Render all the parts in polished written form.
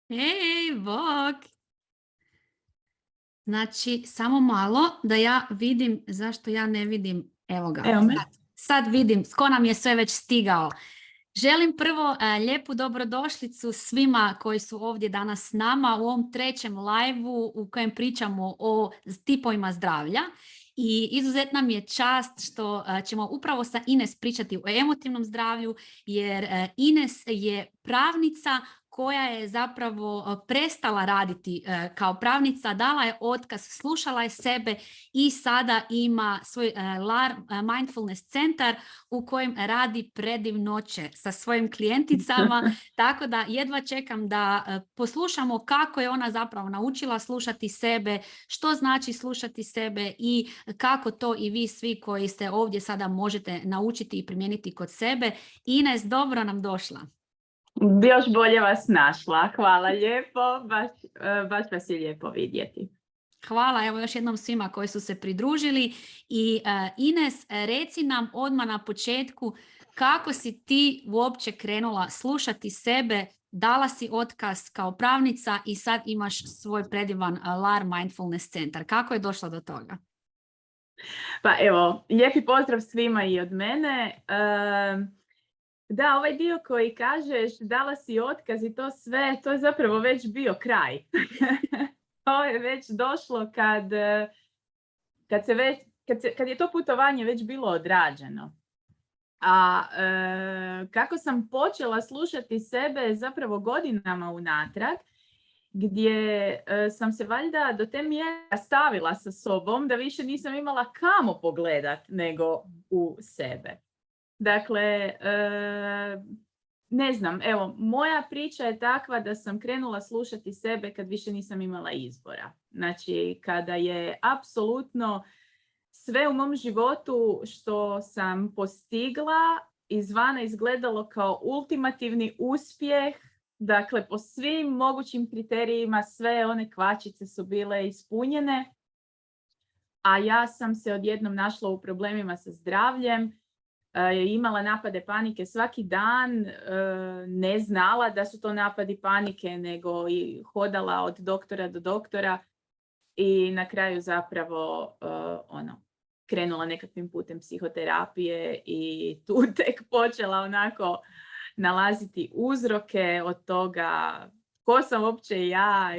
Ej, bok! Znači, samo malo da ja vidim zašto ja ne vidim. Evo ga, Evo me. sad vidim tko nam je sve već stigao. Želim prvo lijepu dobrodošlicu svima koji su ovdje danas s nama u ovom trećem live-u u kojem pričamo o tipovima zdravlja. I izuzetna mi je čast što ćemo upravo sa Ines pričati o emotivnom zdravlju, jer Ines je pravnica koja je zapravo prestala raditi kao pravnica, dala je otkaz, slušala je sebe i sada ima svoj LAR Mindfulness centar u kojem radi predivnoće sa svojim klijenticama, tako da jedva čekam da poslušamo kako je ona zapravo naučila slušati sebe, što znači slušati sebe i kako to i vi svi koji ste ovdje sada možete naučiti i primijeniti kod sebe. Ines, dobro nam došla. Još bolje vas našla. Hvala lijepo. Baš vas je lijepo vidjeti. Hvala evo još jednom svima koji su se pridružili i Ines, reci nam odmah na početku kako si ti uopće krenula slušati sebe, dala si otkaz kao pravnica i sad imaš svoj predivan LAR Mindfulness centar. Kako je došla do toga? Pa evo, lijepi pozdrav svima i od mene. Da, ovaj dio koji kažeš dala si otkaz i to sve, to je zapravo već bio kraj. To je već došlo kad je to putovanje već bilo odrađeno. A kako sam počela slušati sebe zapravo godinama unatrag, gdje sam se valjda do te mjere stavila sa sobom da više nisam imala kamo pogledat nego u sebe. Dakle, ne znam, evo, moja priča je takva da sam krenula slušati sebe kad više nisam imala izbora. Znači, kada je apsolutno sve u mom životu što sam postigla izvana izgledalo kao ultimativni uspjeh, dakle, po svim mogućim kriterijima sve one kvačice su bile ispunjene, a ja sam se odjednom našla u problemima sa zdravljem, imala napade panike svaki dan, ne znala da su to napadi panike, nego i hodala od doktora do doktora i na kraju zapravo krenula nekakvim putem psihoterapije i tu tek počela onako nalaziti uzroke od toga ko sam uopće ja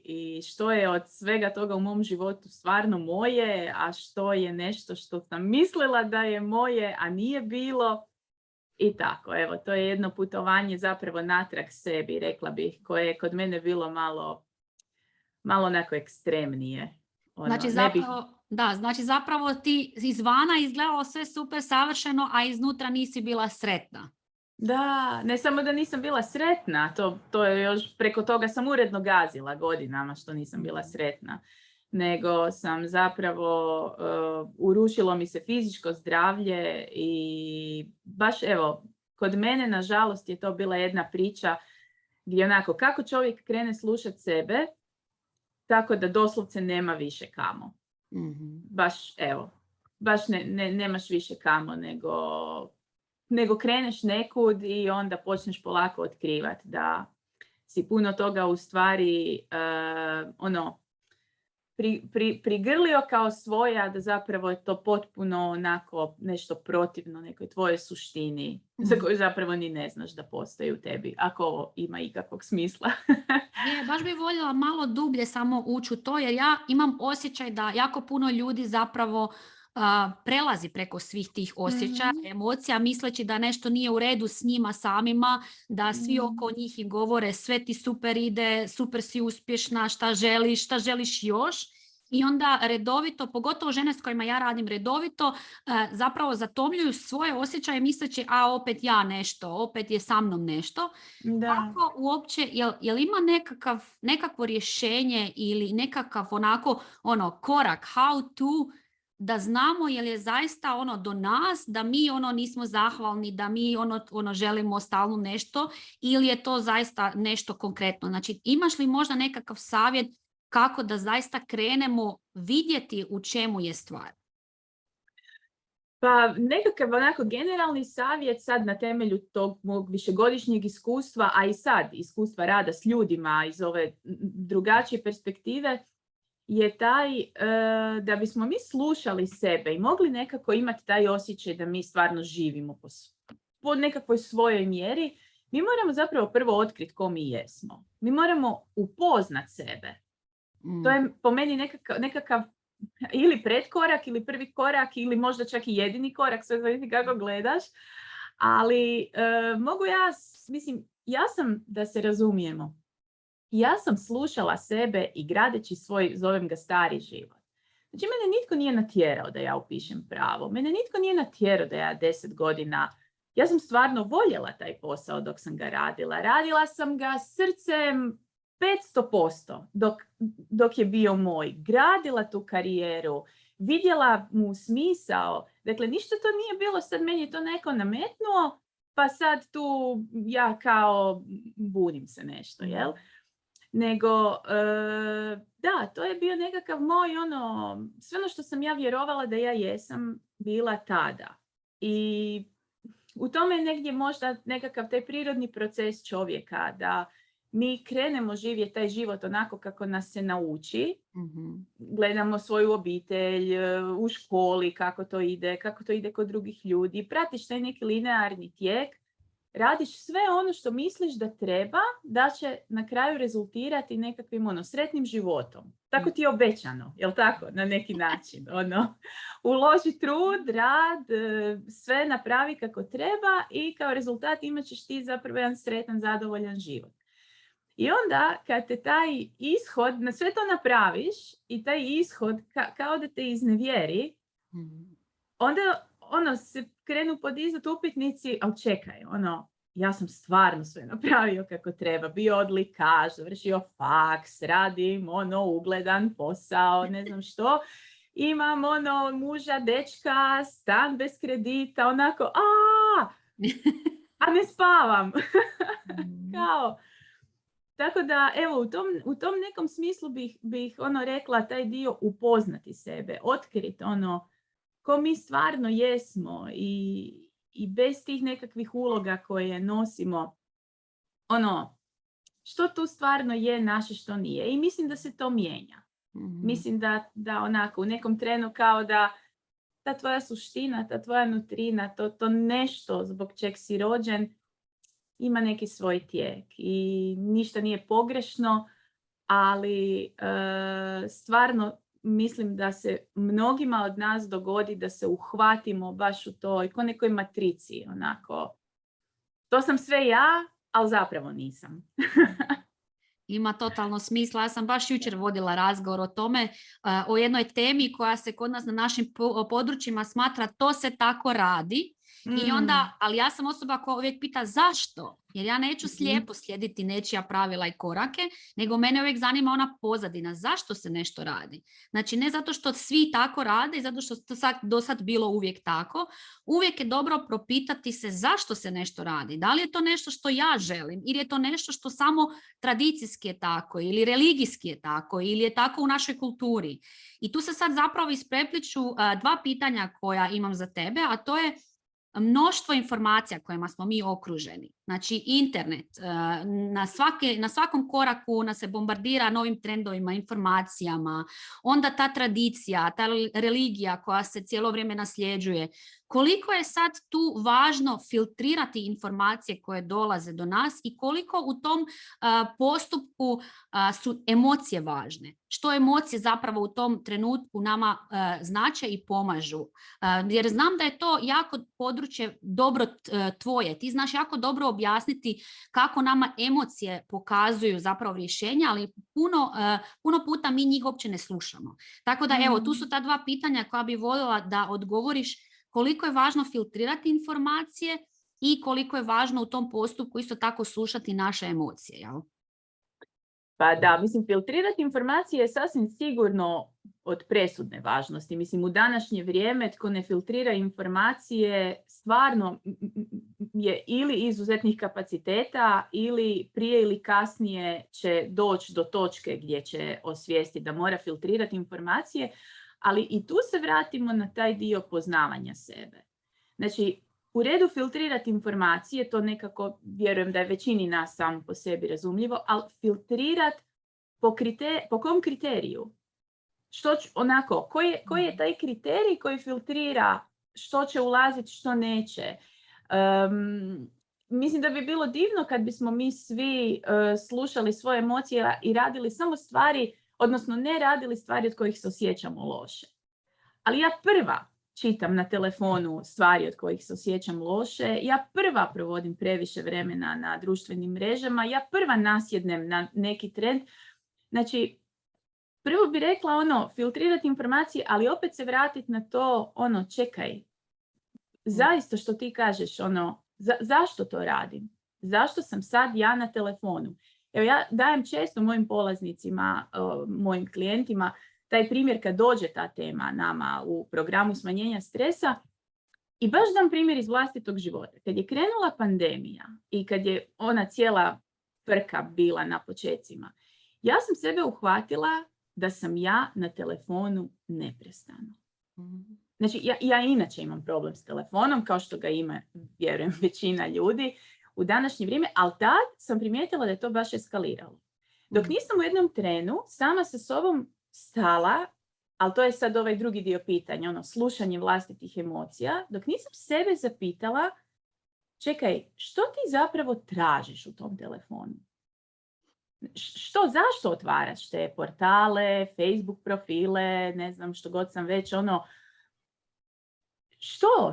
i što je od svega toga u mom životu stvarno moje, a što je nešto što sam mislila da je moje, a nije bilo. I tako, evo, to je jedno putovanje zapravo natrag sebi, rekla bih, koje je kod mene bilo malo onako ekstremnije. Znači zapravo ti izvana izgledalo sve super savršeno, a iznutra nisi bila sretna. Da, ne samo da nisam bila sretna, to je još preko toga sam uredno gazila godinama što nisam bila sretna, nego sam zapravo, urušilo mi se fizičko zdravlje i baš evo, kod mene nažalost je to bila jedna priča gdje onako kako čovjek krene slušati sebe, tako da doslovce nema više kamo. Mm-hmm. Baš nemaš više kamo nego kreneš nekud i onda počneš polako otkrivati da si puno toga u stvari prigrlio kao svoja, da zapravo je to potpuno onako nešto protivno nekoj tvojoj suštini, za koju zapravo ni ne znaš da postoji u tebi, ako ovo ima ikakvog smisla. Baš bih voljela malo dublje samo ući u to, jer ja imam osjećaj da jako puno ljudi zapravo prelazi preko svih tih osjećaja, emocija, misleći da nešto nije u redu s njima samima, da svi oko njih i govore sve ti super ide, super si uspješna, šta želiš još. I onda redovito, pogotovo žene s kojima ja radim redovito, zapravo zatomljuju svoje osjećaje misleći opet ja nešto, opet je sa mnom nešto. Da. Kako uopće, jel ima nekakvo rješenje ili nekakav onako korak, how to, da znamo jel je zaista do nas, da mi nismo zahvalni, da mi želimo stalno nešto, ili je to zaista nešto konkretno? Znači, imaš li možda nekakav savjet kako da zaista krenemo vidjeti u čemu je stvar? Pa nekakav onako generalni savjet sad na temelju tog mog višegodišnjeg iskustva, a i sad iskustva rada s ljudima iz ove drugačije perspektive, je taj da bismo mi slušali sebe i mogli nekako imati taj osjećaj da mi stvarno živimo po nekakvoj svojoj mjeri, mi moramo zapravo prvo otkriti ko mi jesmo. Mi moramo upoznat sebe. To je po meni nekakav ili pretkorak, ili prvi korak, ili možda čak i jedini korak, sve zavisi kako gledaš. Ali ja sam, da se razumijemo, ja sam slušala sebe i gradeći svoj, zovem ga, stari život. Znači, mene nitko nije natjerao da ja upišem pravo. Mene nitko nije natjerao da ja 10 godina... Ja sam stvarno voljela taj posao dok sam ga radila. Radila sam ga srcem 500% dok je bio moj. Gradila tu karijeru. Vidjela mu smisao. Dakle, ništa to nije bilo sad meni je to neko nametnuo, pa sad tu ja kao budim se nešto, jel? Nego, da, to je bio nekakav moj sve ono što sam ja vjerovala da ja jesam bila tada. I u tome je negdje možda nekakav taj prirodni proces čovjeka, da mi krenemo živjeti taj život onako kako nas se nauči. Mm-hmm. Gledamo svoju obitelj u školi, kako to ide kod drugih ljudi. Pratiš taj neki linearni tijek, radiš sve ono što misliš da treba, da će na kraju rezultirati nekakvim sretnim životom. Tako ti je obećano, jel tako, na neki način. Uloži trud, rad, sve napravi kako treba i kao rezultat imat ćeš ti zapravo jedan sretan, zadovoljan život. I onda kad te taj ishod, na sve to napraviš i taj ishod kao da te iznevjeri, onda se krenu podizati upitnici, ali čekaj, ja sam stvarno sve napravio kako treba, bio odlikaš, završio faks, radim ugledan posao, ne znam što, imam muža, dečka, stan bez kredita, a ne spavam. Kao, tako da, evo, u tom nekom smislu bih rekla taj dio upoznati sebe, otkriti ko mi stvarno jesmo i bez tih nekakvih uloga koje nosimo, što tu stvarno je naše, što nije. I mislim da se to mijenja. Mm-hmm. Mislim da onako u nekom trenu kao da ta tvoja suština, ta tvoja nutrina, to nešto zbog čeg si rođen, ima neki svoj tijek i ništa nije pogrešno, ali stvarno mislim da se mnogima od nas dogodi da se uhvatimo baš u toj, ko nekoj matrici, to sam sve ja, ali zapravo nisam. Ima totalno smisla. Ja sam baš jučer vodila razgovor o tome, o jednoj temi koja se kod nas na našim područjima smatra to se tako radi. I onda, ali ja sam osoba koja uvijek pita zašto, jer ja neću slijepo slijediti nečija pravila i korake, nego mene uvijek zanima ona pozadina, zašto se nešto radi. Znači ne zato što svi tako rade i zato što to do sad bilo uvijek tako, uvijek je dobro propitati se zašto se nešto radi. Da li je to nešto što ja želim ili je to nešto što samo tradicijski je tako ili religijski je tako ili je tako u našoj kulturi. I tu se sad zapravo isprepliču dva pitanja koja imam za tebe, a to je mnoštvo informacija kojima smo mi okruženi. Znači internet, na svakom koraku nas se bombardira novim trendovima, informacijama, onda ta tradicija, ta religija koja se cijelo vrijeme nasljeđuje. Koliko je sad tu važno filtrirati informacije koje dolaze do nas i koliko u tom postupku su emocije važne? Što emocije zapravo u tom trenutku nama znače i pomažu? Jer znam da je to jako područje dobro tvoje. Ti znaš jako dobro objasniti kako nama emocije pokazuju zapravo rješenja, ali puno puta mi njih uopće ne slušamo. Tako da evo, tu su ta dva pitanja koja bi voljela da odgovoriš. Koliko je važno filtrirati informacije i koliko je važno u tom postupku isto tako slušati naše emocije, jel? Pa da, mislim, filtrirati informacije je sasvim sigurno od presudne važnosti. Mislim, u današnje vrijeme tko ne filtrira informacije stvarno je ili izuzetnih kapaciteta ili prije ili kasnije će doći do točke gdje će osvijestiti da mora filtrirati informacije. Ali i tu se vratimo na taj dio poznavanja sebe. Znači, u redu filtrirati informacije, to nekako vjerujem da je većini nas samo po sebi razumljivo, ali filtrirati po kom kriteriju? Onako, koji je taj kriterij koji filtrira što će ulaziti, što neće? Mislim da bi bilo divno kad bismo mi svi slušali svoje emocije i radili samo stvari, odnosno ne radili stvari od kojih se osjećamo loše. Ali ja prva čitam na telefonu stvari od kojih se osjećam loše, ja prva provodim previše vremena na društvenim mrežama, ja prva nasjednem na neki trend. Znači, prvo bi rekla filtrirati informacije, ali opet se vratiti na to, čekaj, zaista što ti kažeš, zašto to radim? Zašto sam sad ja na telefonu? Evo, ja dajem često mojim polaznicima, mojim klijentima, taj primjer kad dođe ta tema nama u programu smanjenja stresa i baš dam primjer iz vlastitog života. Kad je krenula pandemija i kad je ona cijela frka bila na počecima, ja sam sebe uhvatila da sam ja na telefonu neprestano. Znači, ja inače imam problem s telefonom, kao što ga ima, vjerujem, većina ljudi u današnje vrijeme, ali tad sam primijetila da je to baš eskaliralo. Dok nisam u jednom trenu sama sa sobom stala, ali to je sad ovaj drugi dio pitanja, slušanje vlastitih emocija, dok nisam sebe zapitala, čekaj, što ti zapravo tražiš u tom telefonu? Zašto otvaraš te portale, Facebook profile, ne znam što god sam već,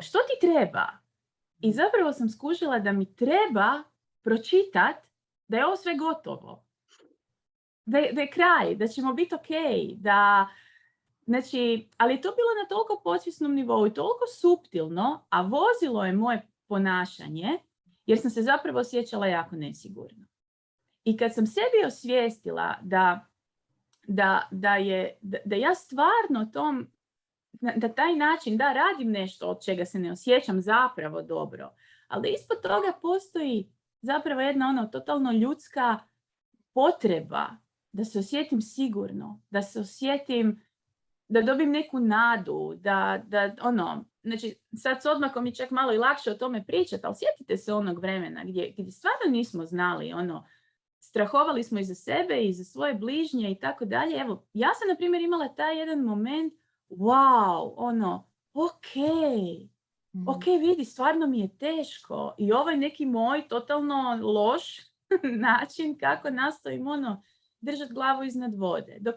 što ti treba? I zapravo sam skužila da mi treba pročitat da je ovo sve gotovo. Da je kraj, da ćemo biti okej, znači, ali je to bilo na toliko podsvjesnom nivou i toliko suptilno, a vozilo je moje ponašanje, jer sam se zapravo osjećala jako nesigurno. I kad sam sebi osvijestila da ja stvarno na taj način da radim nešto od čega se ne osjećam zapravo dobro, ali da ispod toga postoji zapravo jedna totalno ljudska potreba da se osjetim sigurno, da se osjetim, da dobijem neku nadu, znači sad s odmakom je čak malo i lakše o tome pričati, ali sjetite se onog vremena gdje stvarno nismo znali, strahovali smo i za sebe i za svoje bližnje i tako dalje. Evo, ja sam na primjer imala taj jedan moment, wow, ok, vidi, stvarno mi je teško i ovaj neki moj totalno loš način kako nastojim držati glavu iznad vode. Dok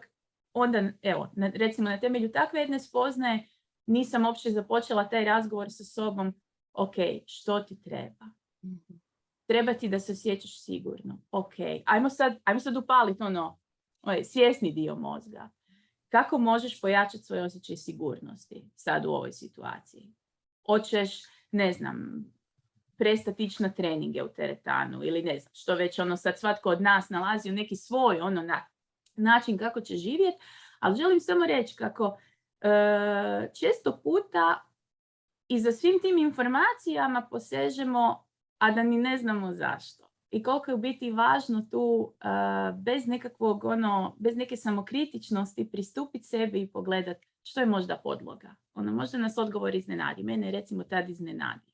onda, evo, recimo na temelju takve jedne spoznaje nisam uopće započela taj razgovor sa sobom, ok, što ti treba? Treba ti da se osjećaš sigurno. Ok, ajmo sad upaliti svjesni dio mozga. Kako možeš pojačati svoj osjećaj sigurnosti sad u ovoj situaciji? Hoćeš, ne znam, prestati ići na treninge u teretanu ili ne znam, što već sad svatko od nas nalazi u neki svoj način kako će živjeti, ali želim samo reći kako često puta i za svim tim informacijama posežemo, a da ni ne znamo zašto. I koliko je u biti važno tu bez neke samokritičnosti pristupiti sebi i pogledati što je možda podloga. Možda nas odgovor iznenadi. Mene recimo tad iznenadi.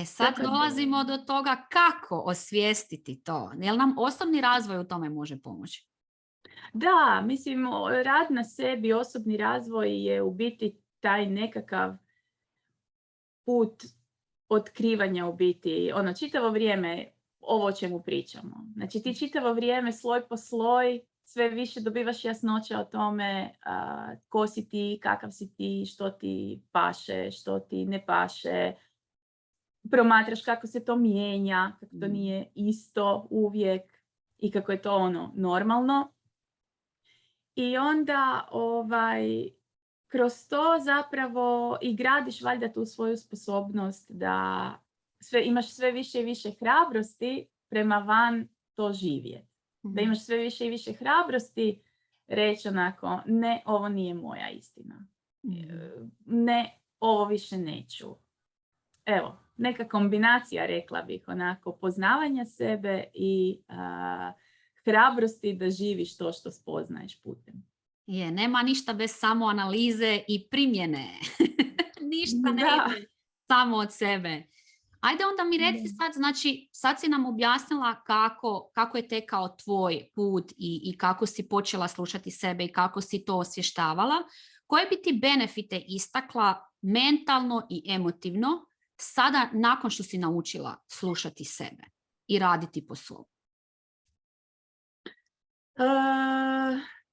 Sad dolazimo do toga kako osvijestiti to. Jel nam osobni razvoj u tome može pomoći? Da, mislim, rad na sebi, osobni razvoj je u biti taj nekakav put otkrivanja u biti. Čitavo vrijeme ovo o čemu pričamo. Znači ti čitavo vrijeme, sloj po sloj, sve više dobivaš jasnoće o tome ko si ti, kakav si ti, što ti paše, što ti ne paše. Promatraš kako se to mijenja, kako to nije isto uvijek i kako je to normalno. I onda kroz to zapravo i gradiš valjda tu svoju sposobnost da imaš sve više i više hrabrosti prema van to živjeti. Da imaš sve više i više hrabrosti reći onako, ne, ovo nije moja istina. Ne, ovo više neću. Evo, neka kombinacija, rekla bih, poznavanja sebe i hrabrosti da živiš to što spoznaješ putem. Nema ništa bez samoanalize i primjene. Ništa ne Da. ide samo od sebe. Ajde onda mi reci Da. sad, znači sad si nam objasnila kako je tekao tvoj put i kako si počela slušati sebe i kako si to osvještavala. Koje bi ti benefite istakla mentalno i emotivno sada nakon što si naučila slušati sebe i raditi po svom?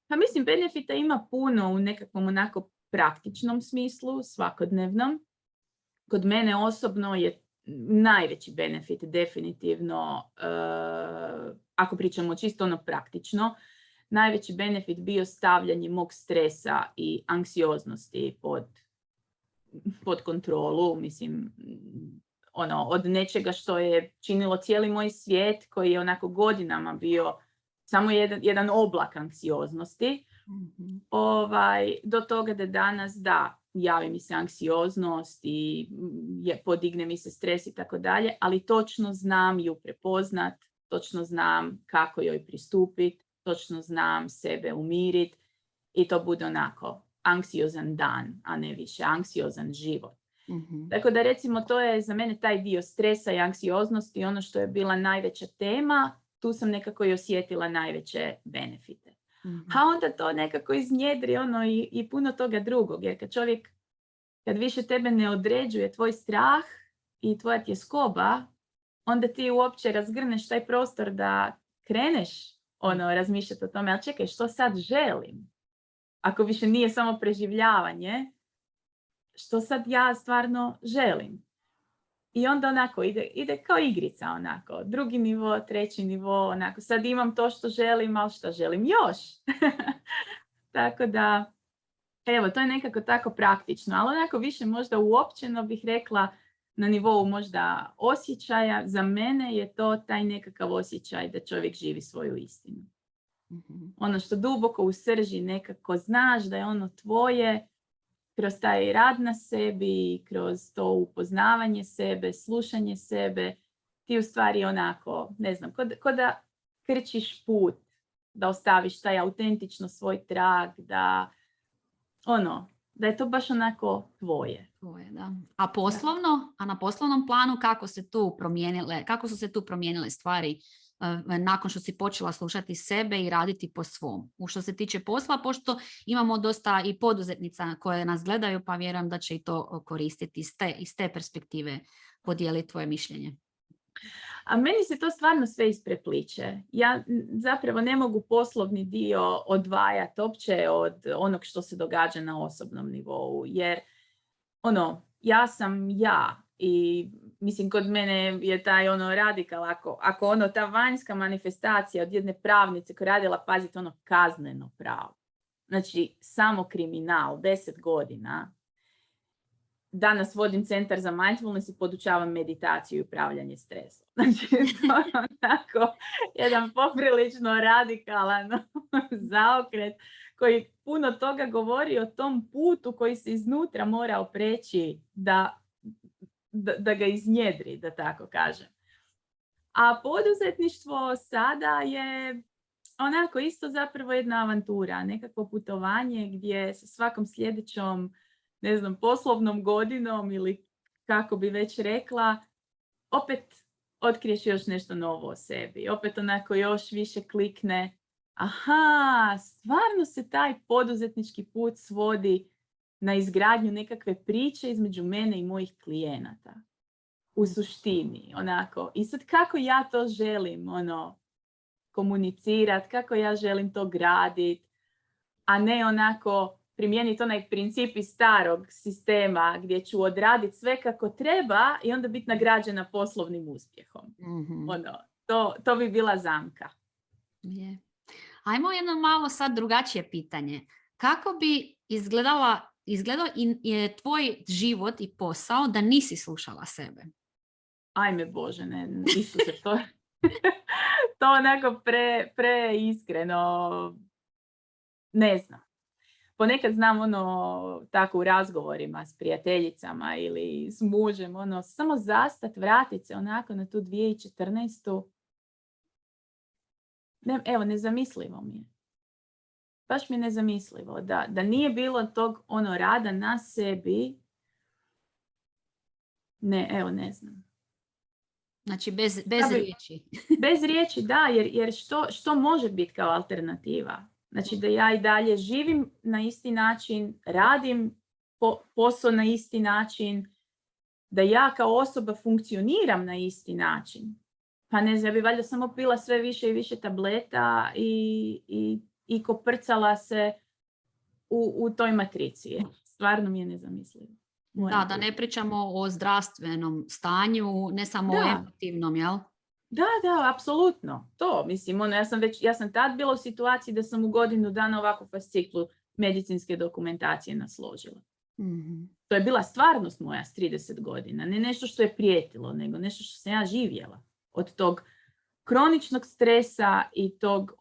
Pa mislim, benefita ima puno u nekakvom onako praktičnom smislu, svakodnevnom. Kod mene osobno je najveći benefit definitivno, ako pričamo čisto ono praktično, najveći benefit bio stavljanje mog stresa i anksioznosti pod kontrolu. Mislim, ono, od nečega što je činilo cijeli moj svijet, koji je onako godinama bio samo jedan oblak anksioznosti, do toga da danas javi mi se anksioznost i podigne mi se stres i tako dalje, ali točno znam ju prepoznat, točno znam kako joj pristupiti, točno znam sebe umiriti i to bude onako anksiozan dan, a ne više anksiozan život. Tako da recimo to je za mene taj dio stresa i anksioznosti ono što je bila najveća tema, tu sam nekako i osjetila najveće benefite. A onda to nekako iznjedri i puno toga drugog, jer kad više tebe ne određuje tvoj strah i tvoja tjeskoba, onda ti uopće razgrneš taj prostor da kreneš razmišljati o tome, ali čekaj, što sad želim? Ako više nije samo preživljavanje, što sad ja stvarno želim? I onda onako ide kao igrica onako, drugi nivo, treći nivo, onako sad imam to što želim, ali što želim još? Tako da, evo, to je nekako tako praktično, ali onako više možda uopćeno bih rekla na nivou možda osjećaja, za mene je to taj nekakav osjećaj da čovjek živi svoju istinu. Ono što duboko u srži nekako znaš da je ono tvoje, kroz taj rad na sebi, kroz to upoznavanje sebe, slušanje sebe, ti u stvari onako, ne znam, ko da krčiš put, da ostaviš taj autentično svoj trag, da je to baš onako tvoje. Tvoje, da. A poslovno, a na poslovnom planu kako su se tu promijenile stvari nakon što si počela slušati sebe i raditi po svom? U što se tiče posla, pošto imamo dosta i poduzetnica koje nas gledaju, pa vjerujem da će i to koristiti iz te perspektive podijeliti tvoje mišljenje. A meni se to stvarno sve isprepliče. Ja zapravo ne mogu poslovni dio odvajati opće od onog što se događa na osobnom nivou, jer ja sam ja i mislim kod mene je taj radikal, ako ta vanjska manifestacija od jedne pravnice koja radila, pazite, kazneno pravo. Znači, samo kriminal, 10 godina. Danas vodim centar za mindfulness i podučavam meditaciju i upravljanje stresom. Znači, to je onako jedan poprilično radikalan zaokret koji puno toga govori o tom putu koji se iznutra morao preći da ga iznjedri, da tako kažem. A poduzetništvo sada je onako isto zapravo jedna avantura, nekakvo putovanje gdje sa svakom sljedećom, ne znam, poslovnom godinom ili kako bi već rekla, opet otkriješ još nešto novo o sebi. Opet onako još više klikne. Aha, stvarno se taj poduzetnički put svodi na izgradnju nekakve priče između mene i mojih klijenata. U suštini, onako. I sad kako ja to želim, komunicirati, kako ja želim to graditi, a ne onako primijeniti onaj princip iz starog sistema gdje ću odraditi sve kako treba i onda biti nagrađena poslovnim uspjehom. To bi bila zamka. Je. Ajmo jedno malo sad drugačije pitanje. Kako bi izgledao tvoj život i posao da nisi slušala sebe? Ajme Bože, ne, Isuse, to onako preiskreno, ne znam. Ponekad znam tako u razgovorima s prijateljicama ili s mužem, samo zastat, vratit se onako na tu 2014. Nezamislivo mi je. baš mi je nezamislivo da nije bilo tog rada na sebi. Ne znam. Znači bez riječi. Bez riječi, da, jer što može biti kao alternativa? Znači da ja i dalje živim na isti način, radim posao na isti način, da ja kao osoba funkcioniram na isti način. Pa ne znam, ja bi valjda samo pila sve više i više tableta i koprcala se u toj matrici. Stvarno mi je nezamislivo. Da ne pričamo o zdravstvenom stanju, ne samo o emotivnom, jel? Da, apsolutno. To, mislim, ja sam tad bila u situaciji da sam u godinu dana ovako fasciklu medicinske dokumentacije nasložila. Mm-hmm. To je bila stvarnost moja s 30 godina. Ne nešto što je prijetilo, nego nešto što sam ja živjela. Od tog kroničnog stresa i tog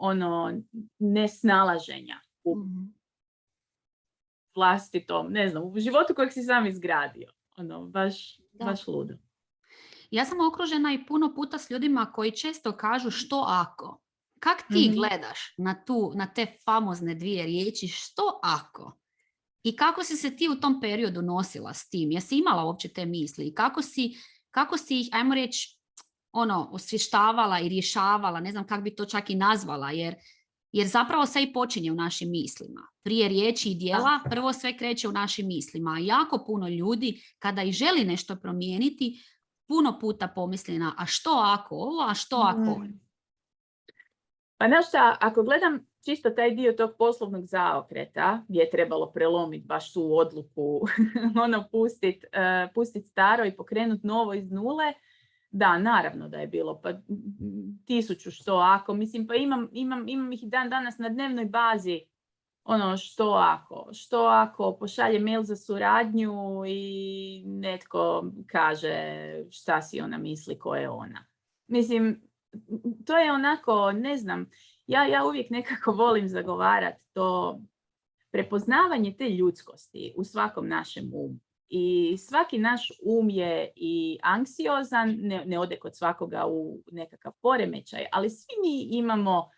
nesnalaženja u vlastitom, ne znam, u životu kojeg si sam izgradio. Baš ludo. Ja sam okružena i puno puta s ljudima koji često kažu što ako. Kak ti gledaš na te famozne 2 riječi što ako? I kako si se ti u tom periodu nosila s tim? Jesi imala uopće te misli? I kako si ih, ajmo reći, osvještavala i rješavala, ne znam kako bi to čak i nazvala, jer zapravo sve i počinje u našim mislima. Prije riječi i dijela, prvo sve kreće u našim mislima. A jako puno ljudi, kada i želi nešto promijeniti, puno puta pomisli na a što ako ovo, a što ako? Pa znaš šta, ako gledam čisto taj dio tog poslovnog zaokreta, gdje je trebalo prelomiti baš tu odluku, pustiti staro i pokrenuti novo iz nule, da, naravno da je bilo, pa 1000 što ako, mislim, pa imam ih i dan danas na dnevnoj bazi, što ako pošalje mail za suradnju i netko kaže šta si ona misli, ko je ona. Mislim, to je onako, ne znam, ja uvijek nekako volim zagovarati to prepoznavanje te ljudskosti u svakom našem umu. I svaki naš je i anksiozan, ne ode kod svakoga u nekakav poremećaj, ali svi mi imamo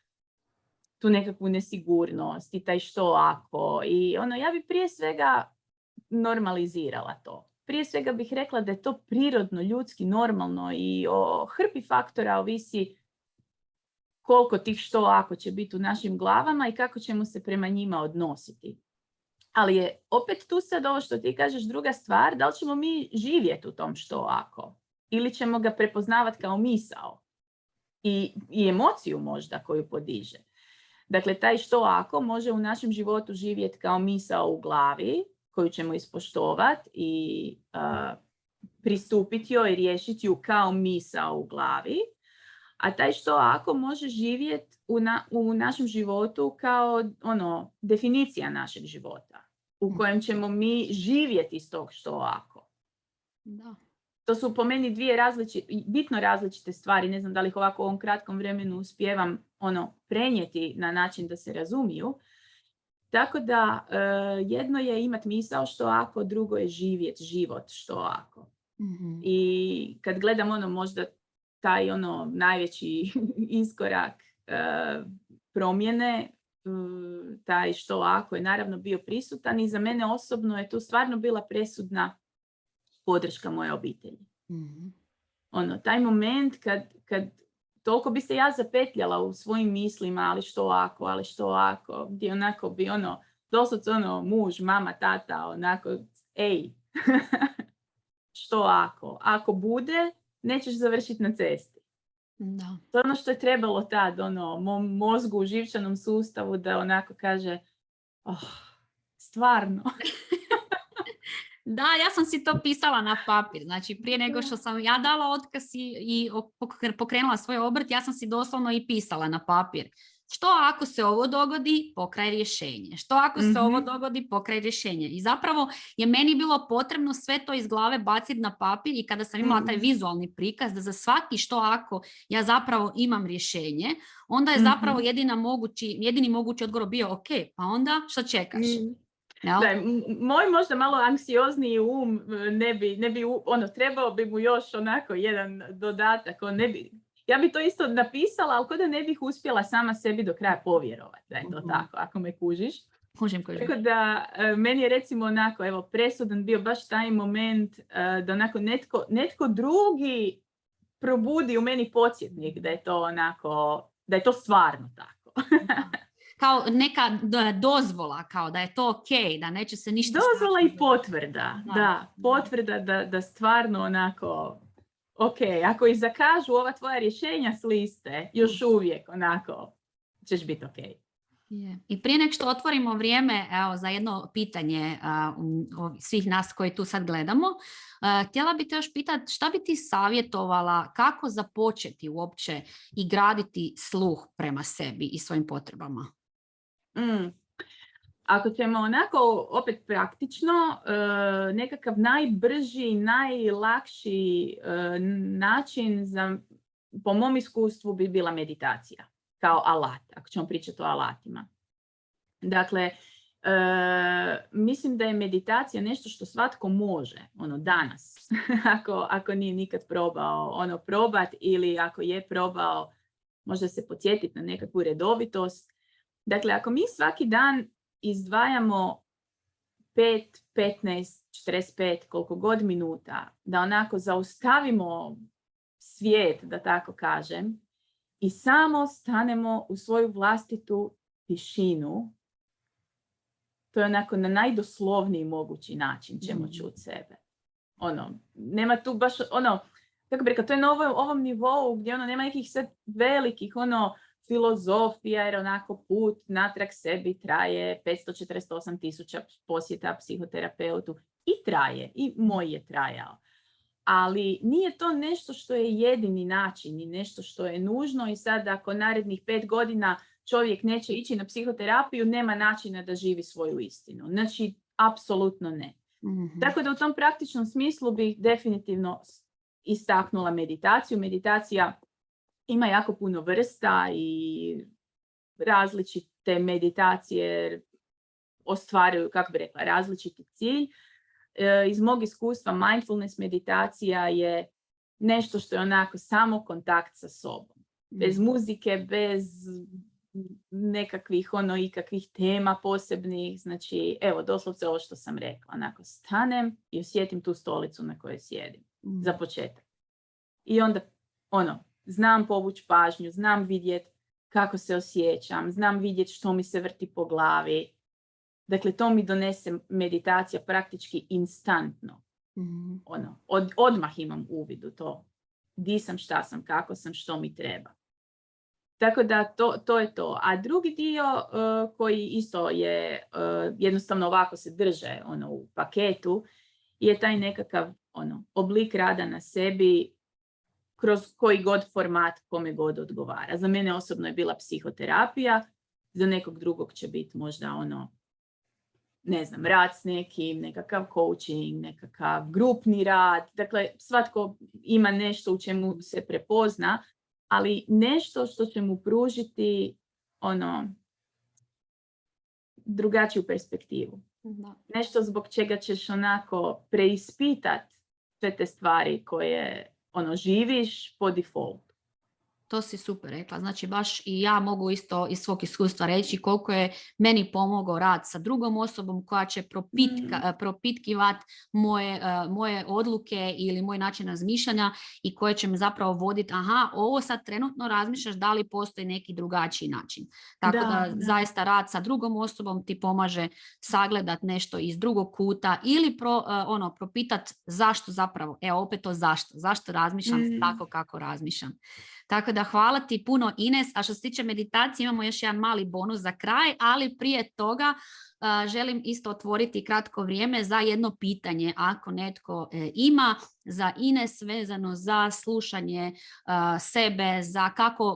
tu nekakvu nesigurnost i taj što ako. I ja bi prije svega normalizirala to. Prije svega bih rekla da je to prirodno, ljudski, normalno i o hrpi faktora ovisi koliko tih što ako će biti u našim glavama i kako ćemo se prema njima odnositi. Ali je opet tu sad ovo što ti kažeš druga stvar, da li ćemo mi živjeti u tom što ako ili ćemo ga prepoznavati kao misao i emociju možda koju podiže. Dakle, taj što ako može u našem životu živjeti kao misao u glavi koju ćemo ispoštovati i pristupiti joj i riješiti ju kao misao u glavi. A taj što ako može živjeti u našem životu kao definicija našeg života u kojem ćemo mi živjeti iz tog što ako. Da. To su po meni bitno različite stvari. Ne znam da li ih ovako u ovom kratkom vremenu uspijevam prenijeti na način da se razumiju. Tako da jedno je imati misao što ako, drugo je živjeti život što ako. Mm-hmm. I kad gledam možda taj najveći iskorak promjene, taj što ako je naravno bio prisutan i za mene osobno je tu stvarno bila presudna podrška moje obitelji. Mm-hmm. Taj moment kad toliko bi se ja zapetljala u svojim mislima, ali što ako, gdje onako bi doslovce muž, mama, tata, ej, što ako bude, nećeš završiti na cesti. Da. To je što je trebalo tad, mom mozgu u živčanom sustavu da onako kaže, stvarno. Da, ja sam si to pisala na papir. Znači, prije nego što sam ja dala otkaz i pokrenula svoj obrt, ja sam si doslovno i pisala na papir. Što ako se ovo dogodi, pokraj rješenje. Što ako se ovo dogodi, pokraj rješenje. I zapravo je meni bilo potrebno sve to iz glave baciti na papir i kada sam imala taj vizualni prikaz da za svaki što ako ja zapravo imam rješenje, onda je zapravo jedini mogući odgovor bio ok, pa onda što čekaš? Da, moj možda malo anksiozniji ne bi trebao bi mu još onako jedan dodatak, Ja bi to isto napisala, ali ko da ne bih uspjela sama sebi do kraja povjerovati da je to tako, ako me kužiš. Kužim. Tako da, meni je recimo onako, evo, presudan bio baš taj moment da onako netko drugi probudi u meni podsjetnik da je to onako, da je to stvarno tako. Kao neka dozvola, kao da je to okej, da neće se ništa... Dozvola i potvrda, Da. da, potvrda da stvarno onako, ok, ako i zakažu ova tvoja rješenja s liste, još uvijek onako ćeš biti ok. Je. I prije nek što otvorimo vrijeme evo, za jedno pitanje svih nas koji tu sad gledamo, htjela bi te još pitati šta bi ti savjetovala kako započeti uopće i graditi sluh prema sebi i svojim potrebama? Ako ćemo onako opet praktično, nekakav najbrži, najlakši način za, po mom iskustvu bi bila meditacija kao alat, ako ćemo pričati o alatima. Dakle, mislim da je meditacija nešto što svatko može, danas, ako nije nikad probao probat ili ako je probao, možda se podsjetiti na nekakvu redovitost. Dakle, ako mi svaki dan izdvajamo 5, 15, 45, koliko god minuta, da onako zaustavimo svijet, da tako kažem, i samo stanemo u svoju vlastitu tišinu, to je onako na najdoslovniji mogući način ćemo čuti sebe. Nema tu baš, kako bi rekao, to je na ovom nivou gdje nema nekih sad velikih, filozofija, jer onako put natrag sebi traje 548.000 posjeta psihoterapeutu i traje, i moj je trajao. Ali nije to nešto što je jedini način i nešto što je nužno i sad ako narednih 5 godina čovjek neće ići na psihoterapiju, nema načina da živi svoju istinu. Znači, apsolutno ne. Mm-hmm. Tako da u tom praktičnom smislu bih definitivno istaknula meditaciju. Meditacija ima jako puno vrsta i različite meditacije ostvaruju, kako bi rekla, različiti cilj. Iz mog iskustva mindfulness meditacija je nešto što je onako samo kontakt sa sobom. Bez muzike, bez nekakvih ikakvih tema posebnih. Znači, evo, doslovce ovo što sam rekla. Onako, stanem i osjetim tu stolicu na kojoj sjedim. Za početak. I onda, znam povući pažnju, znam vidjeti kako se osjećam, znam vidjeti što mi se vrti po glavi. Dakle, to mi donese meditacija praktički instantno. Mm-hmm. Odmah imam uvid u to. Di sam, šta sam, kako sam, što mi treba. Tako da to je to. A drugi dio koji isto je jednostavno ovako se drže u paketu je taj nekakav oblik rada na sebi kroz koji god format kome god odgovara. Za mene osobno je bila psihoterapija, za nekog drugog će biti možda rad s nekim, nekakav coaching, nekakav grupni rad. Dakle, svatko ima nešto u čemu se prepozna, ali nešto što će mu pružiti drugačiju perspektivu. Da. Nešto zbog čega ćeš onako preispitati sve te stvari koje živiš po default. To si super rekla. Znači baš i ja mogu isto iz svog iskustva reći koliko je meni pomogao rad sa drugom osobom koja će propitkivati moje odluke ili moj način razmišljanja i koje će me zapravo voditi, ovo sad trenutno razmišljaš, da li postoji neki drugačiji način. Tako da zaista rad sa drugom osobom ti pomaže sagledati nešto iz drugog kuta ili propitati zašto zapravo, opet to zašto razmišljam tako kako razmišljam. Tako da hvala ti puno, Ines. A što se tiče meditacije imamo još jedan mali bonus za kraj, ali prije toga želim isto otvoriti kratko vrijeme za jedno pitanje ako netko ima za Ines vezano za slušanje sebe, za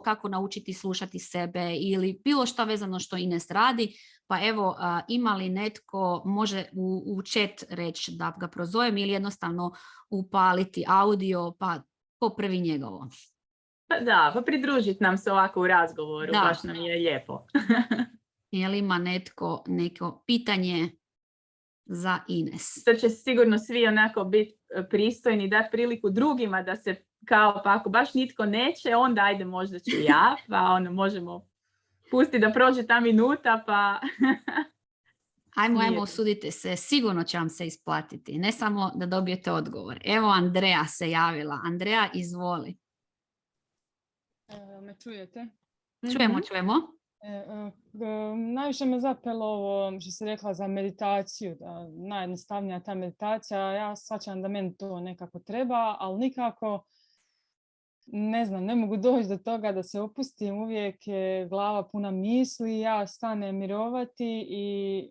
kako naučiti slušati sebe ili bilo što vezano što Ines radi. Pa evo, ima li netko, može u chat reći da ga prozovem ili jednostavno upaliti audio, pa ko prvi njegovo. Da, pa pridružiti nam se ovako u razgovoru, baš nam je lijepo. Je li ima neko pitanje za Ines? To će sigurno svi onako biti pristojni, dati priliku drugima kao pa ako baš nitko neće, onda ajde možda ću ja, pa ono možemo pustiti da prođe ta minuta, pa... Ajmo, osudite se, sigurno će vam se isplatiti, ne samo da dobijete odgovor. Evo, Andreja se javila. Andreja, izvoli. Me čujete? Čujemo. Najviše me zapelo ovo što si rekla za meditaciju, da najjednostavnija ta meditacija. Ja shvaćam da meni to nekako treba, ali nikako ne znam, ne mogu doći do toga da se opustim. Uvijek je glava puna misli, ja stanem mirovati i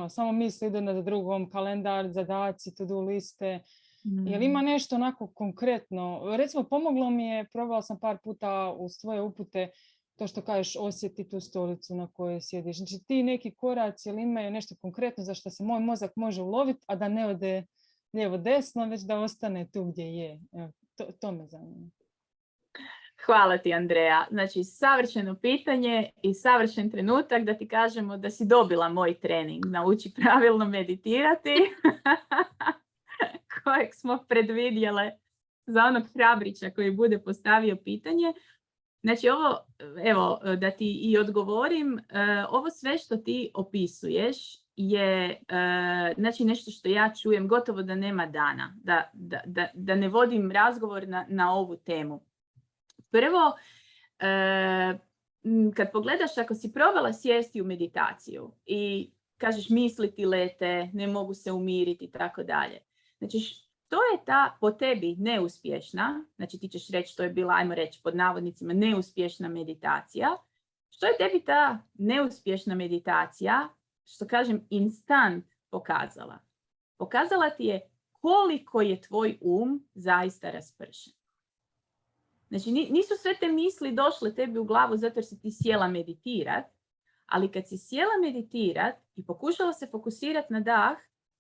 samo misli idu na drugom, kalendar, zadaci, to-do liste. Jel ima nešto onako konkretno? Recimo, pomoglo mi je, probala sam par puta uz tvoje upute, to što kažeš, osjeti tu stolicu na kojoj sjediš. Znači, ti neki koraci, jel imaju nešto konkretno za što se moj mozak može uloviti, a da ne ode lijevo desno, već da ostane tu gdje je. To me zanima. Hvala ti, Andreja. Znači, savršeno pitanje i savršen trenutak da ti kažemo da si dobila moj trening. Nauči pravilno meditirati, kojeg smo predvidjele za onog hrabrića koji bude postavio pitanje. Znači, ovo, evo, da ti i odgovorim, ovo sve što ti opisuješ je znači nešto što ja čujem gotovo da nema dana, da ne vodim razgovor na ovu temu. Prvo, kad pogledaš, ako si probala sjesti u meditaciju i kažeš misli ti lete, ne mogu se umiriti i tako dalje. Znači, to je ta po tebi neuspješna, znači ti ćeš reći to je bila, ajmo reći pod navodnicima, neuspješna meditacija. Što je tebi ta neuspješna meditacija, što kažem instant, pokazala? Pokazala ti je koliko je tvoj zaista raspršen. Znači, nisu sve te misli došle tebi u glavu zato jer si ti sjela meditirat, ali kad si sjela meditirat i pokušala se fokusirati na dah,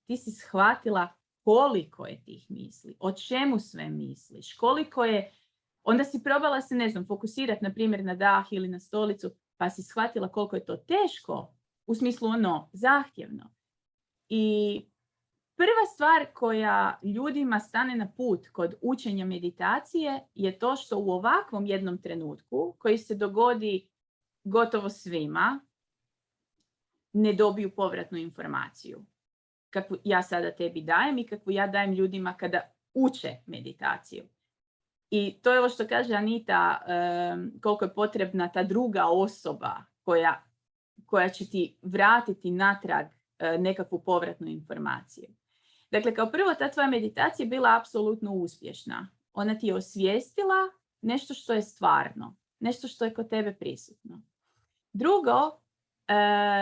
ti si shvatila koliko je tih misli, o čemu sve misliš, koliko je, onda si probala se, ne znam, fokusirati na primjer na dah ili na stolicu, pa si shvatila koliko je to teško, u smislu zahtjevno. I prva stvar koja ljudima stane na put kod učenja meditacije je to što u ovakvom jednom trenutku, koji se dogodi gotovo svima, ne dobiju povratnu informaciju. Kakvu ja sada tebi dajem i kakvu ja dajem ljudima kada uče meditaciju. I to je ovo što kaže Anita, koliko je potrebna ta druga osoba koja će ti vratiti natrag nekakvu povratnu informaciju. Dakle, kao prvo, ta tvoja meditacija je bila apsolutno uspješna. Ona ti je osvijestila nešto što je stvarno, nešto što je kod tebe prisutno. Drugo,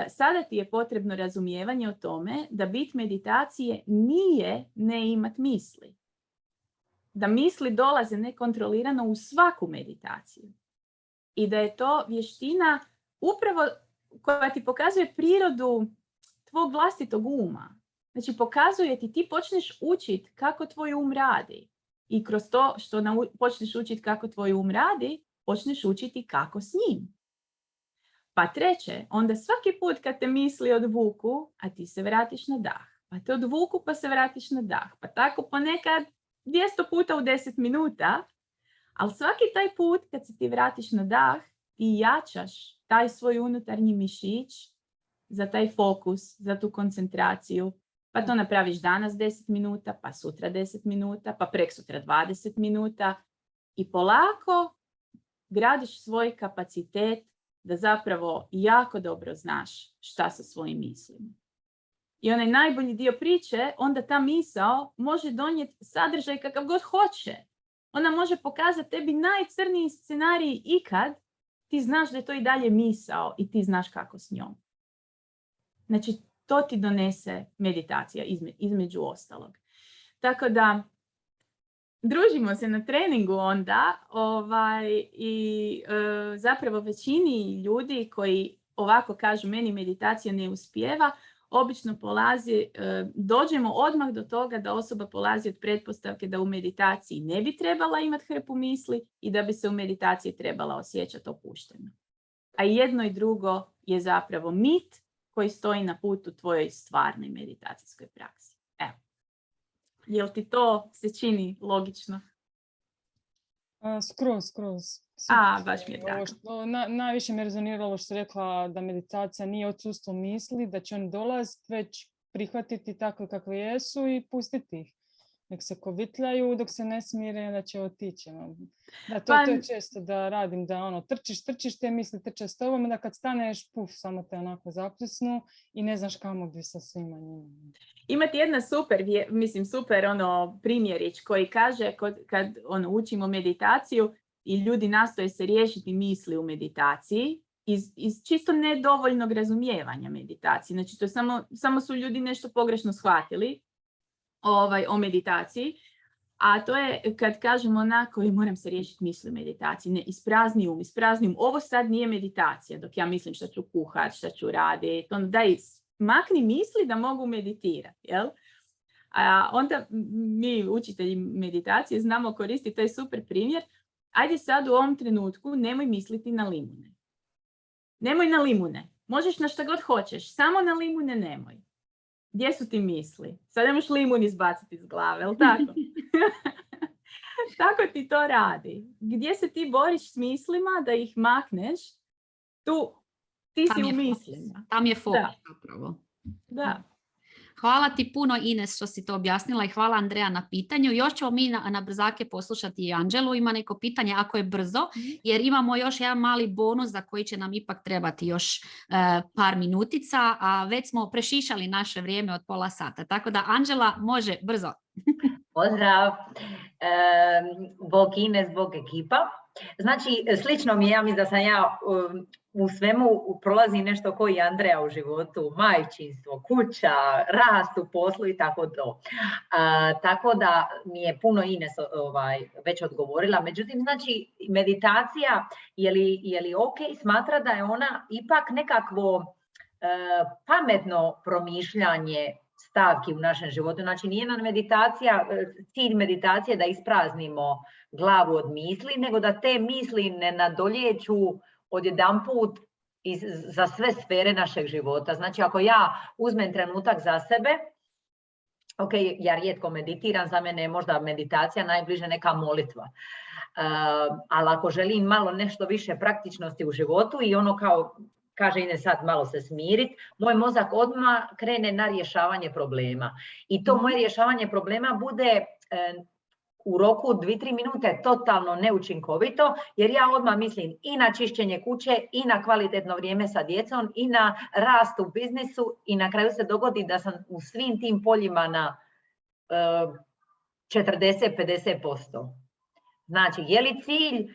sada ti je potrebno razumijevanje o tome da bit meditacije nije ne imat misli. Da misli dolaze nekontrolirano u svaku meditaciju. I da je to vještina upravo koja ti pokazuje prirodu tvog vlastitog uma. Znači, pokazuje ti počneš učiti kako tvoj radi. I kroz to što počneš učiti kako tvoj radi, počneš učiti kako s njim. Pa treće, onda svaki put kad te misli odvuku, a ti se vratiš na dah. Pa te odvuku pa se vratiš na dah. Pa tako ponekad 200 puta u 10 minuta. Ali svaki taj put kad se ti vratiš na dah, ti jačaš taj svoj unutarnji mišić za taj fokus, za tu koncentraciju. Pa to napraviš danas 10 minuta, pa sutra 10 minuta, pa preksutra 20 minuta. I polako gradiš svoj kapacitet da zapravo jako dobro znaš šta sa svojim mislima. I onaj najbolji dio priče, onda ta misao može donijeti sadržaj kakav god hoće. Ona može pokazati tebi najcrniji scenarij ikad, ti znaš da je to i dalje misao i ti znaš kako s njom. Znači, to ti donese meditacija između ostalog. Tako da, družimo se na treningu onda zapravo većini ljudi koji ovako kažu meni meditacija ne uspijeva, obično dođemo odmah do toga da osoba polazi od pretpostavke da u meditaciji ne bi trebala imati hrpu misli i da bi se u meditaciji trebala osjećati opušteno. A jedno i drugo je zapravo mit koji stoji na putu tvojoj stvarnoj meditacijskoj praksi. Evo. Jel ti to se čini logično? Skroz. Baš mi je drago. Najviše me rezoniralo što si rekla da meditacija nije odsustvo misli, da će oni dolaziti, već prihvatiti takve kakve jesu i pustiti ih. Nek se kovitljaju dok se ne smire, da će otići. Da, to je često da radim, da trčiš, te misli trče s tobom, da kad staneš, samo te onako zapljusnu i ne znaš kamo bi sa svima njima. Imate jedna super primjerić koji kaže kad učimo meditaciju i ljudi nastoje se riješiti misli u meditaciji iz čisto nedovoljnog razumijevanja meditacije. Znači to samo su ljudi nešto pogrešno shvatili o meditaciji, a to je kad kažemo onako moram se riješiti misli u meditaciji. Ne, isprazni um. Ovo sad nije meditacija dok ja mislim šta ću kuhat, šta ću raditi. Daj, makni misli da mogu meditirati. Jel? A onda mi učitelji meditacije znamo koristiti taj super primjer. Ajde sad u ovom trenutku nemoj misliti na limune. Nemoj na limune. Možeš na šta god hoćeš, samo na limune nemoj. Gdje su ti misli? Sad ne možeš limun izbaciti iz glave, jel tako? Tako ti to radi. Gdje se ti boriš s mislima da ih makneš, ti si u mislima. Tam je fokus zapravo. Da. Hvala ti puno, Ines, što si to objasnila i hvala, Andreja, na pitanju. Još ćemo mi na brzake poslušati i Anđelu. Ima neko pitanje, ako je brzo, jer imamo još jedan mali bonus za koji će nam ipak trebati još par minutica, a već smo prešišali naše vrijeme od pola sata. Tako da, Anđela, može brzo. Pozdrav, bog Ines, bog ekipa. Znači, slično mi je, ja mislim da sam ja u svemu prolazi nešto koji je Andreja u životu, majčinstvo, kuća, rast u poslu i tako to. Tako da mi je puno Ines već odgovorila. Međutim, znači, meditacija je li ok, smatra da je ona ipak nekakvo pametno promišljanje stavki u našem životu. Znači, nije nam cilj meditacije da ispraznimo glavu od misli, nego da te misli ne nadoljeću odjedanput za sve sfere našeg života. Znači, ako ja uzmem trenutak za sebe, ok, ja rijetko meditiram, za mene je možda meditacija najbliže neka molitva. Ali ako želim malo nešto više praktičnosti u životu i kao kaže Ines sad malo se smiriti, moj mozak odmah krene na rješavanje problema. I to moje rješavanje problema bude u roku 2-3 minute totalno neučinkovito, jer ja odmah mislim i na čišćenje kuće, i na kvalitetno vrijeme sa djecom, i na rast u biznisu, i na kraju se dogodi da sam u svim tim poljima na 40-50%. Znači, je li cilj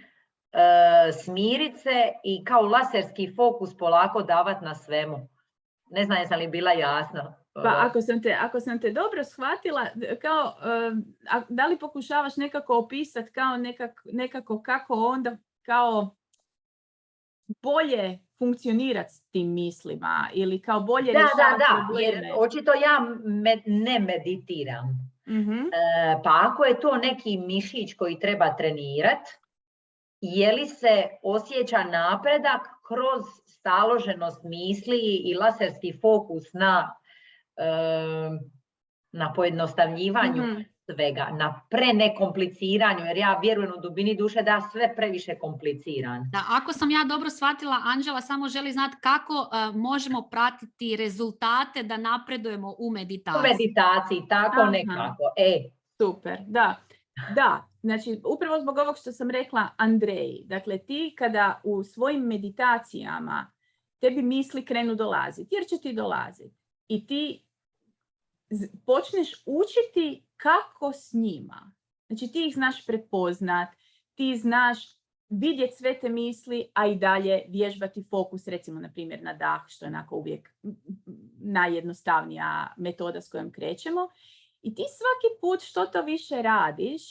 smirit se i kao laserski fokus polako davati na svemu? Ne znam jesam li bila jasna. Pa ako sam te dobro shvatila, kao, da li pokušavaš nekako opisati kao nekako kako onda kao bolje funkcionirati s tim mislima ili kao bolje rješavati probleme? Jer očito ja ne meditiram. Pa ako je to neki mišić koji treba trenirati, je li se osjeća napredak kroz staloženost misli i laserski fokus na pojednostavljivanju svega, na prenekompliciranju, jer ja vjerujem u dubini duše da sve previše kompliciran. Da, ako sam ja dobro shvatila, Anđela samo želi znati kako možemo pratiti rezultate da napredujemo u meditaciji. U meditaciji, tako nekako. Super, da. Da, znači upravo zbog ovog što sam rekla Andreji, dakle ti kada u svojim meditacijama tebi misli krenu dolaziti, jer će ti dolaziti i ti počneš učiti kako s njima. Znači ti ih znaš prepoznat, ti znaš vidjeti sve te misli, a i dalje vježbati fokus, recimo na primjer na dah, što je onako uvijek najjednostavnija metoda s kojom krećemo. I ti svaki put što to više radiš,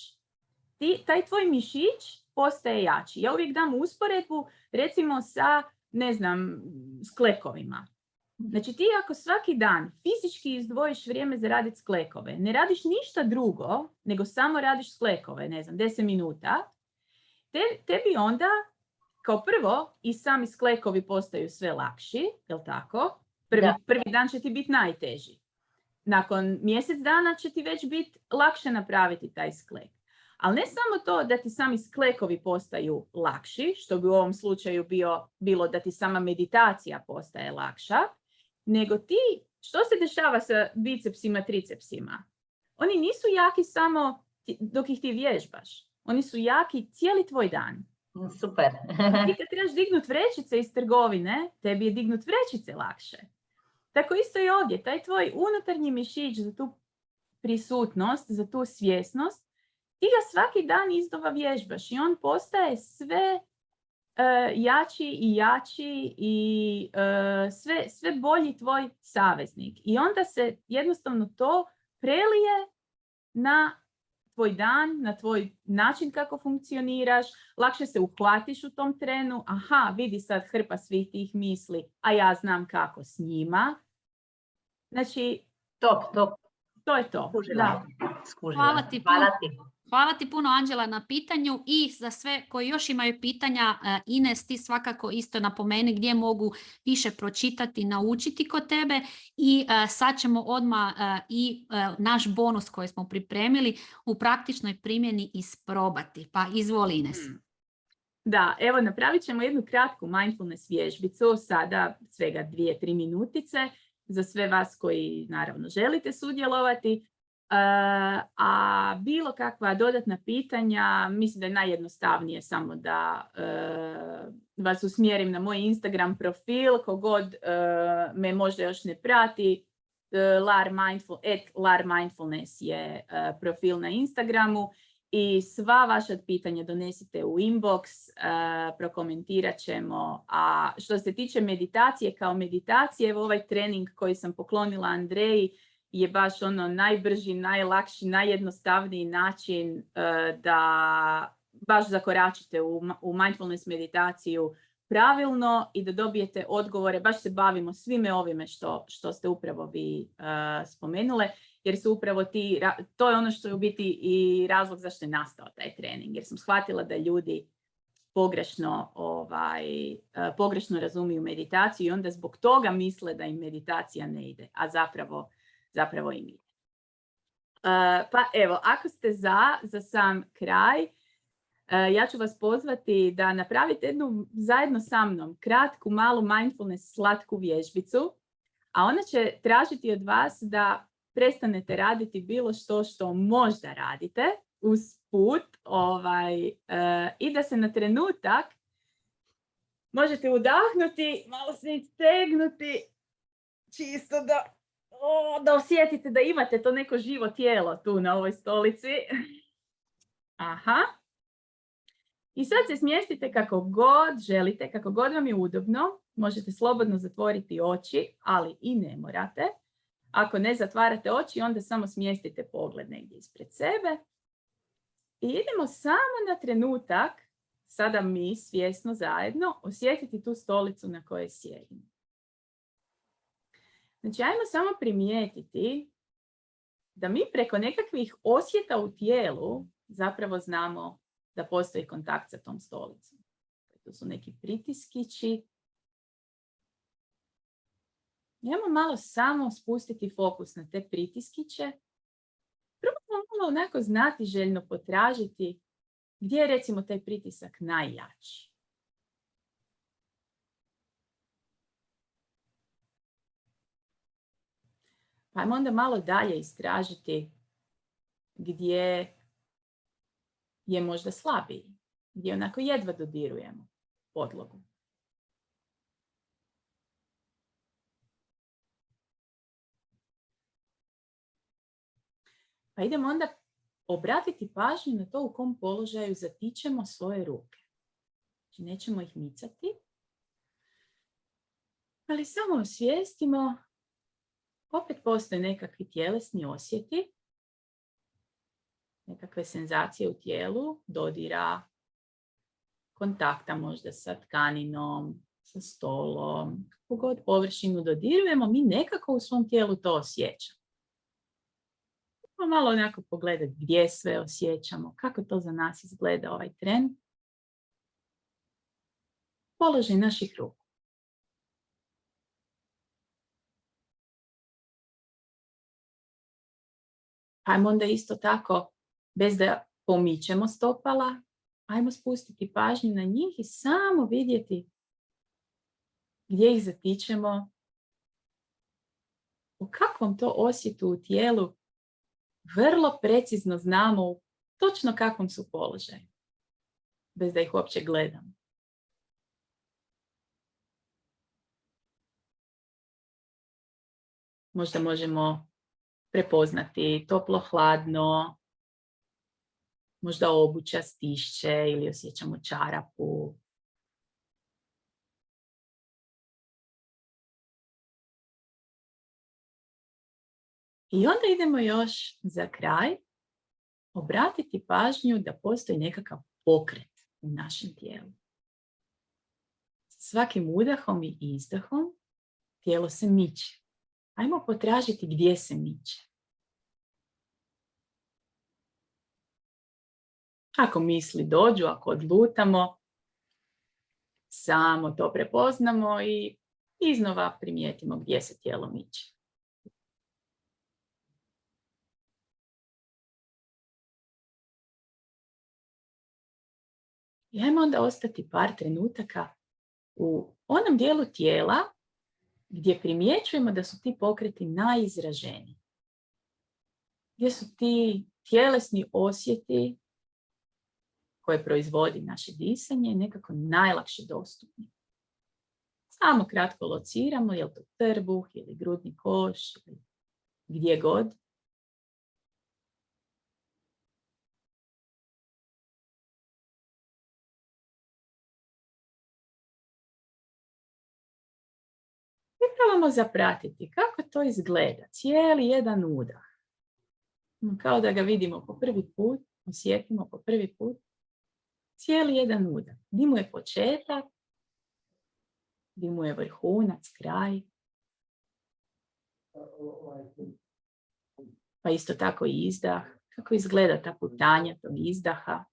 taj tvoj mišić postaje jači. Ja uvijek dam usporedbu recimo sa, s klekovima. Znači ti ako svaki dan fizički izdvojiš vrijeme za raditi sklekove, ne radiš ništa drugo, nego samo radiš sklekove, 10 minuta, tebi onda kao prvo i sami sklekovi postaju sve lakši, jel tako? Prvi dan će ti biti najteži. Nakon mjesec dana će ti već biti lakše napraviti taj sklek. Ali ne samo to da ti sami sklekovi postaju lakši, što bi u ovom slučaju bilo da ti sama meditacija postaje lakša, nego što se dešava sa bicepsima, tricepsima? Oni nisu jaki samo dok ih ti vježbaš. Oni su jaki cijeli tvoj dan. Super. Ti kad trebaš dignut vrećice iz trgovine, tebi je dignut vrećice lakše. Tako isto i ovdje, taj tvoj unutarnji mišić za tu prisutnost, za tu svjesnost, ti ga svaki dan iznova vježbaš i on postaje sve jači i jači i sve bolji tvoj saveznik. I onda se jednostavno to prelije na tvoj dan, na tvoj način kako funkcioniraš, lakše se uhvatiš u tom trenu, aha, vidi sad hrpa svih tih misli, a ja znam kako s njima. Znači, Top. to je to. Da. Hvala ti puno, Anđela, na pitanju i za sve koji još imaju pitanja, Ines, ti svakako isto napomeni gdje mogu više pročitati, naučiti kod tebe i sad ćemo odmah i naš bonus koji smo pripremili u praktičnoj primjeni isprobati. Pa izvoli, Ines. Da, evo napravit ćemo jednu kratku mindfulness vježbicu, sada svega 2-3 minutice, za sve vas koji naravno želite sudjelovati. A bilo kakva dodatna pitanja, mislim da je najjednostavnije samo da vas usmjerim na moj Instagram profil, kogod me možda još ne prati, @larmindfulness je profil na Instagramu i sva vaša pitanja donesite u inbox, prokomentirat ćemo. A što se tiče meditacije, kao meditacije, evo ovaj trening koji sam poklonila Andreji je baš ono najbrži, najlakši, najjednostavniji način da baš zakoračite u mindfulness meditaciju pravilno i da dobijete odgovore. Baš se bavimo svime ovime što ste upravo vi spomenule, jer su upravo to je ono što je u biti i razlog zašto je nastao taj trening, jer sam shvatila da ljudi pogrešno razumiju meditaciju i onda zbog toga misle da im meditacija ne ide, a zapravo im ide. Pa evo, ako ste za sam kraj, ja ću vas pozvati da napravite jednu zajedno sa mnom kratku, malu mindfulness slatku vježbicu, a ona će tražiti od vas da prestanete raditi bilo što možda radite uz put i da se na trenutak možete udahnuti, malo se istegnuti, čisto da osjetite da imate to neko živo tijelo tu na ovoj stolici. Aha. I sad se smjestite kako god želite, kako god vam je udobno. Možete slobodno zatvoriti oči, ali i ne morate. Ako ne zatvarate oči, onda samo smjestite pogled negdje ispred sebe. I idemo samo na trenutak, sada mi svjesno zajedno, osjetiti tu stolicu na kojoj sjedimo. Znači, ajmo samo primijetiti da mi preko nekakvih osjeta u tijelu zapravo znamo da postoji kontakt sa tom stolicom. To su neki pritiskići. Idemo malo samo spustiti fokus na te pritiskiće. Probamo malo onako znati željno potražiti gdje je recimo taj pritisak najjači. Pa ajmo onda malo dalje istražiti gdje je možda slabiji, gdje onako jedva dodirujemo podlogu. Pa idemo onda obratiti pažnju na to u kom položaju zatičemo svoje ruke. Znači nećemo ih micati, ali samo osvijestimo. Opet postoje nekakvi tjelesni osjeti, nekakve senzacije u tijelu, dodira, kontakta možda sa tkaninom, sa stolom, kako god površinu dodirujemo, mi nekako u svom tijelu to osjećamo. Malo onako pogledati gdje sve osjećamo, kako to za nas izgleda ovaj tren. Položaj naših ruku. Ajmo onda isto tako, bez da pomičemo stopala, ajmo spustiti pažnju na njih i samo vidjeti gdje ih zatičemo, u kakvom to osjetu u tijelu vrlo precizno znamo u točno kakvom su položaju, bez da ih uopće gledamo. Možda možemo prepoznati toplo, hladno, možda obuća stišće ili osjećamo čarapu. I onda idemo još za kraj obratiti pažnju da postoji nekakav pokret u našem tijelu. Svakim udahom i izdahom tijelo se miče. Ajmo potražiti gdje se miče. Ako misli dođu, ako odlutamo, samo to prepoznamo i iznova primijetimo gdje se tijelo miče. I ajmo onda ostati par trenutaka u onom dijelu tijela gdje primjećujemo da su ti pokreti najizraženiji. Gdje su ti tjelesni osjeti koje proizvodi naše disanje nekako najlakše dostupni. Samo kratko lociramo, je li to trbuh ili grudni koš ili gdje god. I probamo zapratiti kako to izgleda, cijeli jedan udah. Kao da ga vidimo po prvi put, osjetimo po prvi put. Cijeli jedan udah. Di mu je početak, di mu je vrhunac, kraj. Pa isto tako i izdah. Kako izgleda ta putanja tog izdaha.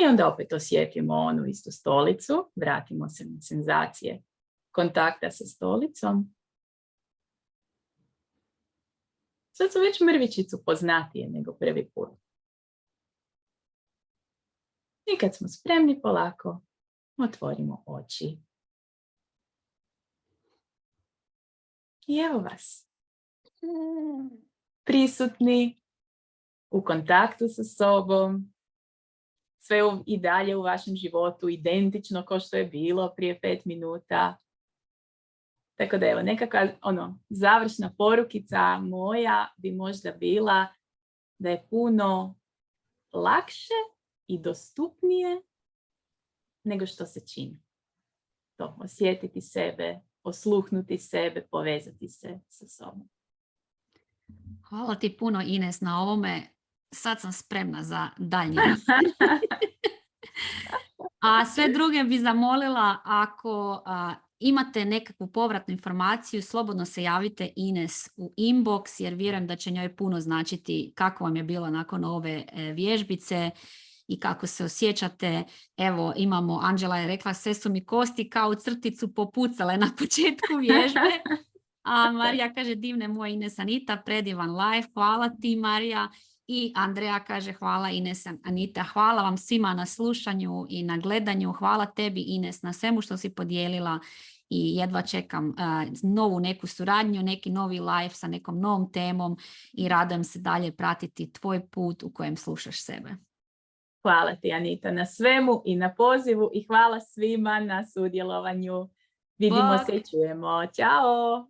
I onda opet osjetimo onu istu stolicu, vratimo se na senzacije kontakta sa stolicom. Sad su već mrvičicu poznatije nego prvi put. I kad smo spremni polako, otvorimo oči. I evo vas. Prisutni, u kontaktu sa sobom. Sve i dalje u vašem životu identično kao što je bilo prije 5 minuta. Tako da evo, nekakva završna porukica moja bi možda bila da je puno lakše i dostupnije nego što se čini. To, osjetiti sebe, osluhnuti sebe, povezati se sa sobom. Hvala ti puno, Ines, na ovome. Sad sam spremna za daljnje. A sve druge bi zamolila, ako imate nekakvu povratnu informaciju, slobodno se javite Ines u inbox, jer vjerujem da će njoj puno značiti kako vam je bilo nakon ove vježbice i kako se osjećate. Evo, imamo, Anđela je rekla, sve su mi kosti kao u crticu popucale na početku vježbe. A Marija kaže, divne moje Ines Anita, predivan live. Hvala ti, Marija. I Andreja kaže, hvala Ines Anita. Hvala vam svima na slušanju i na gledanju. Hvala tebi, Ines, na svemu što si podijelila i jedva čekam novu neku suradnju, neki novi live sa nekom novom temom i radujem se dalje pratiti tvoj put u kojem slušaš sebe. Hvala ti, Anita, na svemu i na pozivu i hvala svima na sudjelovanju. Vidimo se i čujemo. Ćao!